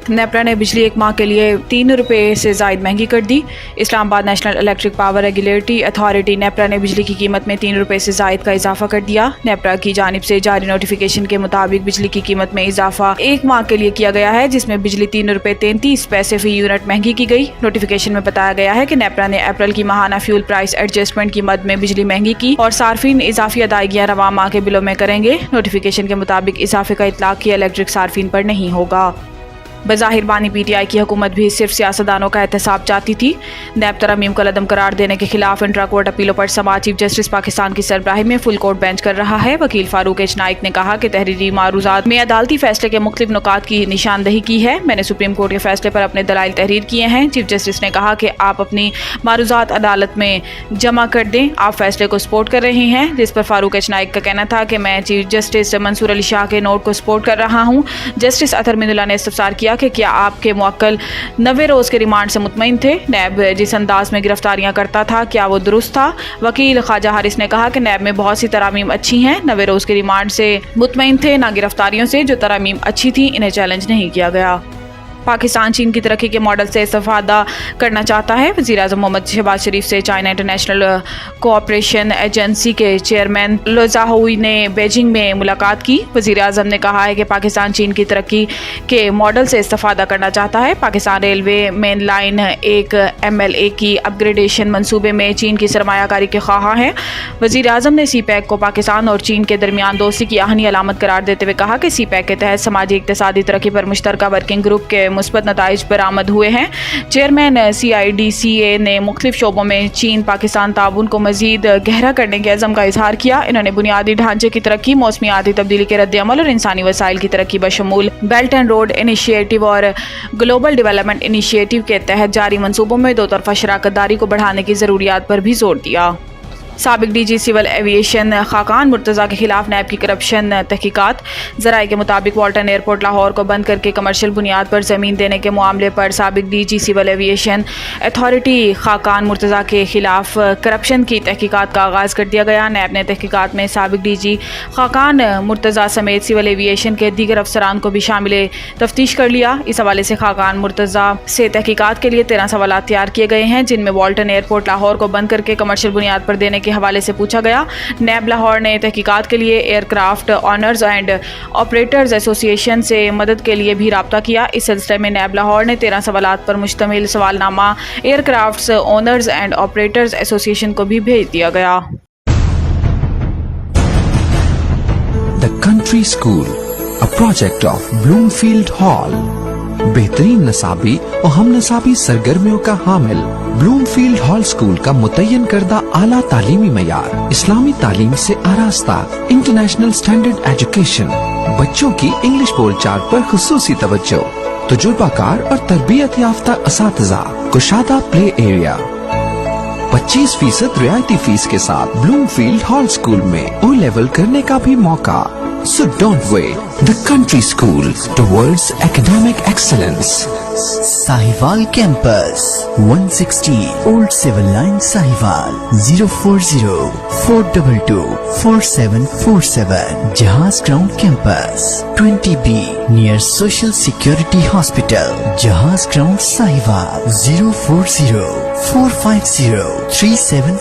نیپرا نے بجلی ایک ماہ کے لیے 3 روپے سے زائد مہنگی کر دی۔ اسلام آباد national electric power regulatory authority NEPRA نے بجلی کی قیمت میں 3 روپے سے زائد کا اضافہ کر دیا۔ نیپرا کی جانب سے جاری نوٹیفیکیشن کے مطابق بجلی کی قیمت میں اضافہ ایک ماہ کے لیے کیا گیا ہے، جس میں بجلی 3 روپے 33 پیسے فی یونٹ مہنگی کی گئی۔ نوٹیفیکیشن میں بتایا گیا ہے کہ نیپرا نے اپریل کی ماہانہ فیول پرائس ایڈجسٹمنٹ کی مد میں بجلی مہنگی کی اور صارفین اضافی ادائیگیاں رواں ماہ کے بلوں میں کریں گے۔ نوٹیفیکیشن کے مطابق اضافے کا اطلاق کیا الیکٹرک صارفین پر نہیں ہوگا۔ بظاہر بانی پی ٹی آئی کی حکومت بھی صرف سیاستدانوں کا احتساب چاہتی تھی۔ نیب ترامیم کو عدم قرار دینے کے خلاف انٹرا کورٹ اپیلوں پر سماعت چیف جسٹس پاکستان کی سربراہی میں فل کورٹ بینچ کر رہا ہے۔ وکیل فاروق ایچ نائک نے کہا کہ تحریری معروضات میں عدالتی فیصلے کے مختلف نکات کی نشاندہی کی ہے۔ میں نے سپریم کورٹ کے فیصلے پر اپنے دلائل تحریر کیے ہیں۔ چیف جسٹس نے کہا کہ آپ اپنی معروضات عدالت میں جمع کر دیں، آپ فیصلے کو سپورٹ کر رہے ہیں، جس پر فاروق ایچ نائک کا کہنا تھا کہ میں چیف جسٹس منصور علی شاہ کے نوٹ کو سپورٹ کر رہا ہوں۔ جسٹس اطہر من اللہ نے استفسار کیا کہ کیا آپ کے موکل 90 روز کے ریمانڈ سے مطمئن تھے؟ نیب جس انداز میں گرفتاریاں کرتا تھا کیا وہ درست تھا؟ وکیل خواجہ حارث نے کہا کہ نیب میں بہت سی ترامیم اچھی ہیں، 90 روز کے ریمانڈ سے مطمئن تھے، نہ گرفتاریوں سے۔ جو ترامیم اچھی تھیں انہیں چیلنج نہیں کیا گیا۔ پاکستان چین کی ترقی کے ماڈل سے استفادہ کرنا چاہتا ہے۔ وزیر اعظم محمد شہباز شریف سے چائنا انٹرنیشنل کوآپریشن ایجنسی کے چیئرمین لو زہاوئی نے بیجنگ میں ملاقات کی۔ وزیر اعظم نے کہا ہے کہ پاکستان چین کی ترقی کے ماڈل سے استفادہ کرنا چاہتا ہے۔ Pakistan railway main line 1 MLA کی اپ گریڈیشن منصوبے میں چین کی سرمایہ کاری کے خواہاں ہیں۔ وزیر اعظم نے سی پیک کو پاکستان اور چین کے درمیان دوستی کی اہم علامت قرار دیتے ہوئے کہا کہ سی پیک کے تحت سماجی اقتصادی ترقی پر مشترکہ ورکنگ گروپ کے مثبت نتائج برآمد ہوئے ہیں۔ چیئرمین CIDCA نے مختلف شعبوں میں چین پاکستان تعاون کو مزید گہرا کرنے کے عزم کا اظہار کیا۔ انہوں نے بنیادی ڈھانچے کی ترقی، موسمیاتی تبدیلی کے رد عمل اور انسانی وسائل کی ترقی بشمول بیلٹ اینڈ روڈ انیشیٹو اور گلوبل ڈیولپمنٹ انیشیٹو کے تحت جاری منصوبوں میں دو طرفہ شراکت داری کو بڑھانے کی ضروریات پر بھی زور دیا۔ سابق DG civil aviation Khaqan Murtaza کے خلاف نیب کی کرپشن تحقیقات۔ ذرائع کے مطابق والٹن ایئرپورٹ لاہور کو بند کر کے کمرشل بنیاد پر زمین دینے کے معاملے پر سابق DG civil aviation authority Khaqan Murtaza کے خلاف کرپشن کی تحقیقات کا آغاز کر دیا گیا۔ نیب نے تحقیقات میں سابق DG خاقان مرتضی سمیت سول ایویشن کے دیگر افسران کو بھی شامل تفتیش کر لیا۔ اس حوالے سے خاقان مرتضی سے تحقیقات کے لیے 13 سوالات تیار کیے گئے ہیں، جن میں والٹن ایئرپورٹ لاہور کو بند کر کے کمرشل بنیاد پر دینے کے حوالے سے پوچھا گیا۔ نیب لاہور نے تحقیقات کے لیے aircraft owners and operators association سے مدد کے لیے بھی رابطہ کیا۔ اس سلسلے میں نیب لاہور نے 13 سوالات پر مشتمل سوال نامہ aircrafts owners and operators association کو بھی بھیج دیا گیا۔ The Country School, a project of Bloomfield Hall. بہترین نصابی اور ہم نصابی سرگرمیوں کا حامل بلومفیلڈ ہال اسکول کا متعین کردہ اعلیٰ تعلیمی معیار، اسلامی تعلیم سے آراستہ، انٹرنیشنل سٹینڈرڈ ایجوکیشن، بچوں کی انگلش بول چال پر خصوصی توجہ، تجربہ کار اور تربیت یافتہ اساتذہ، کشادہ پلے ایریا، 25% رعایتی فیس کے ساتھ بلومفیلڈ ہال اسکول میں او لیول کرنے کا بھی موقع۔ So don't wait. The Country School towards academic excellence. Sahiwal Campus, 160 Old Civil Line, Sahiwal, 040-422-4747. Jahaz Ground Campus, 20B, near Social Security Hospital. Jahaz Ground, Sahiwal, 040-450-37